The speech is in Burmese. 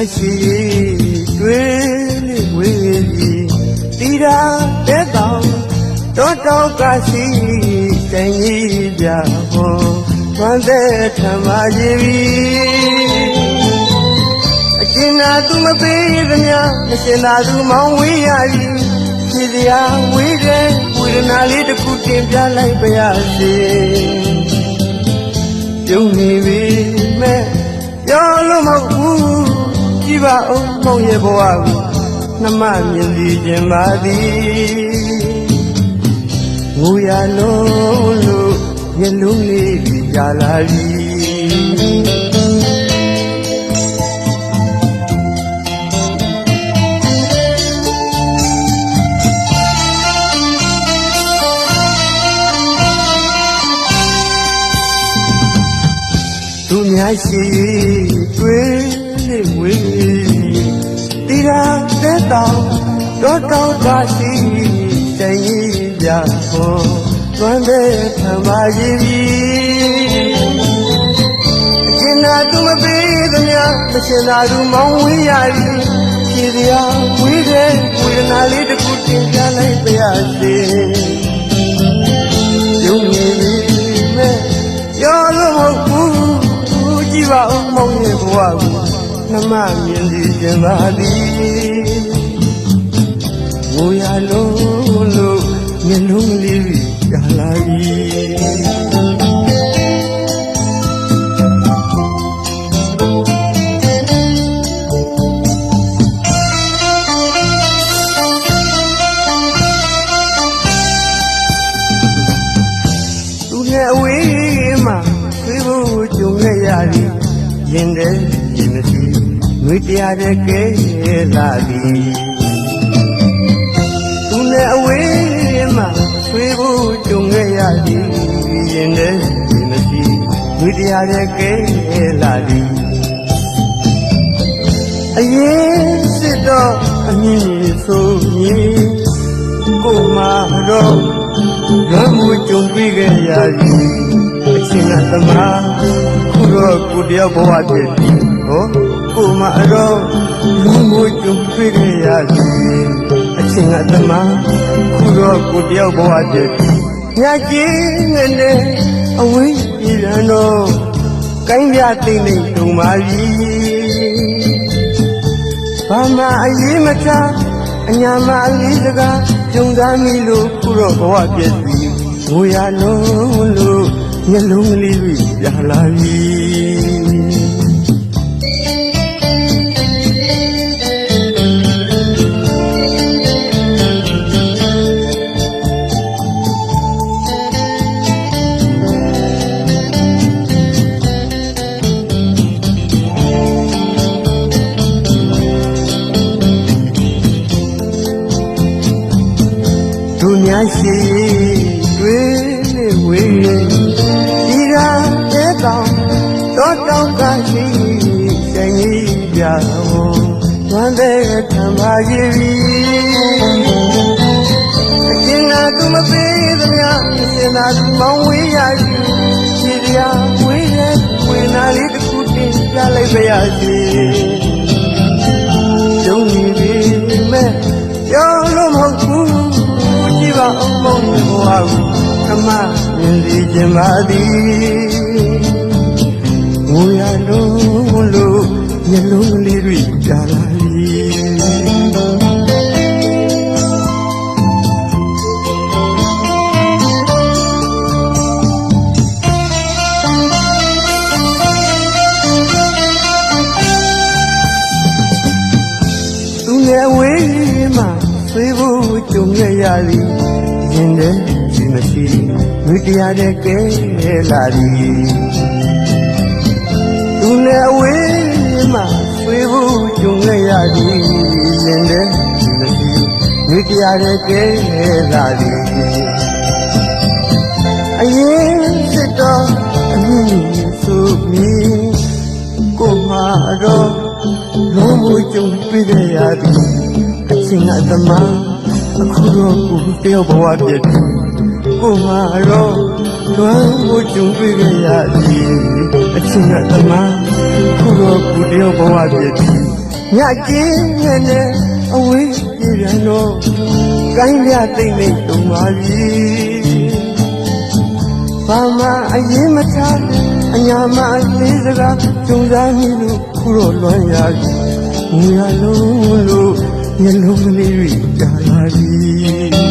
များရှိတွေ့လေဝေးကြီးတီတာတဲ့တောင်တော့တော့ကရှိတိုင်းကြီးပြဟောသွမ်းတဲ့ထမကြီးပြီအကျဉ်းသာသူမပေးသမျှမရှင်သာသူမောင်းဝေးရပြီဖြစ်စရာဝေးတဲ့ဝေဒနာလေးတစ်ခုတင်ပြလိုက်ပါရစေပြုံးနေပြီမဲ့ပြောလို့မဟုတ်ဘူးကြည့်ပါဦးမောင်ရဲ့ဘဝကိုနှမမြင်စီခြင်းပါသည်ငိုရလုံးလို့မျက်လုံးလေးပြလာပြီသူများရှိတွေ့လေဝေးတီရာတဲ့တောင်တော့တော့ကရှိတိုင်းကြီးပြဟောသွမ်းတဲ့ထမကြီးပြီအကျဉ်းသာသူမပေးသမျှမရှင်သာသူမောင်းဝေးရပြီဖြစ်စရာဝေးတဲ့ဝေဒနာလေးတစ်ခုတင်ပြလိုက်ပါရစေပြုံးနေပြီမဲ့ပြောလို့မဟုတ်ဘူးကြည့်ပါဦးမောင်ရဲ့ဘဝကိုနှမမြင်စီခြင်းပါသည်ငိုရလုံးလို့မျက်လုံးလေးပြလာပြီသူနဲ့အဝေးမှာဆွေးဖို့ကြုံခဲ့ရသည်ရင်တဲ့ရင်မရှိငွေတရားတဲ့ကဲလာသည်သူနဲ့အဝေးမှာဆွေးဖို့ကြုံခဲ့ရသည်ရင်တဲ့ရင်မရှိငွေတရားတဲ့ကဲလာသည်အရင်စစ်တော့အမြင့်ဆိုမြည်ကိုမတော့ရမှုကြုံပြီးခဲ့ရသည်အချင်းကသမားခုတော့ကိုတယောက်ဘဝတည်းဒီဟောကိုမတော့လူမှုကြုံပြီးခဲ့ရသည်အချင်းကသမားခုတော့ကိုတယောက်ဘဝတည်းဒီညကြီးငနဲ့အဝေးပြည်ရန်တော့ကိုင်းပြသိမ့်သိမ့်တုံပါပြီဘာမှအရေးမထားအညာမအလေးစကားကြုံစားမိလို့ခုတော့ဘဝပြည့်ပြီငိုရလုံးလို့မျက်လုံးလေးပြလာပြီသူများရှိတွေ့လေဝေးဒီရာတဲ့တောင်တော့တောင်ကရှိတိုင်းကြီးပြတော်ဝမ်းတဲ့ထံပါကြီးပြီအကျဉ်းသာသူမပေးသမျှရှင်သာသူမောင်းဝေးရပြီဒီရာဝေးတဲ့ဝေနာလေးတစ်ခုတင်ပြလိုက်ပါရစေကြုံနေပြီမဲ့ပြောလို့မဟုတ်ဘူးကြည့်ပါအောင်မောင်ရဲ့ဘဝကိုခမမြင်စီခြင်းပါသည်ငိုရလုံးလို့မျက်လုံးလေးတွေပြလာပြီသူနဲ့ဝေးမှာဆွေးဖို့ကြုံခဲ့ရသည်ရင်တဲ့ဒီမရှိငွေတရားတဲ့ကဲလာသည်သူနဲ့အဝေးမှာဆွေးဖို့ကြုံခဲ့ရသည်ရင်တဲ့ဒီမရှိငွေတရားတဲ့ကဲလာသည်အရင်စစ်တော့အမြင့်ဆိုပြီးကိုမတော့လုံးဝကြုံပြီးခဲ့ရသည်အချင်းကသမားအခုတော့ကိုတယောက်ဘဝပြည့်ကိုမတော့လွမ်းကိုကြုံတွေ့ခဲ့ရသည်အချင်းကသမားခုတော့ကိုတယောက်ဘဝပြည့် ညကျင်းနဲ့အဝေးပြေပြန်တော့ကိုင်းပြတိတ်နေတုံပါပြီဘာမှအရင်မထားအညာမလေးစကားကြုံစားမိလို့ခုတော့လွမ်းရပြီငွေရလုံးလို့မျက်လုံးကလေးတွေကြာလာပြီ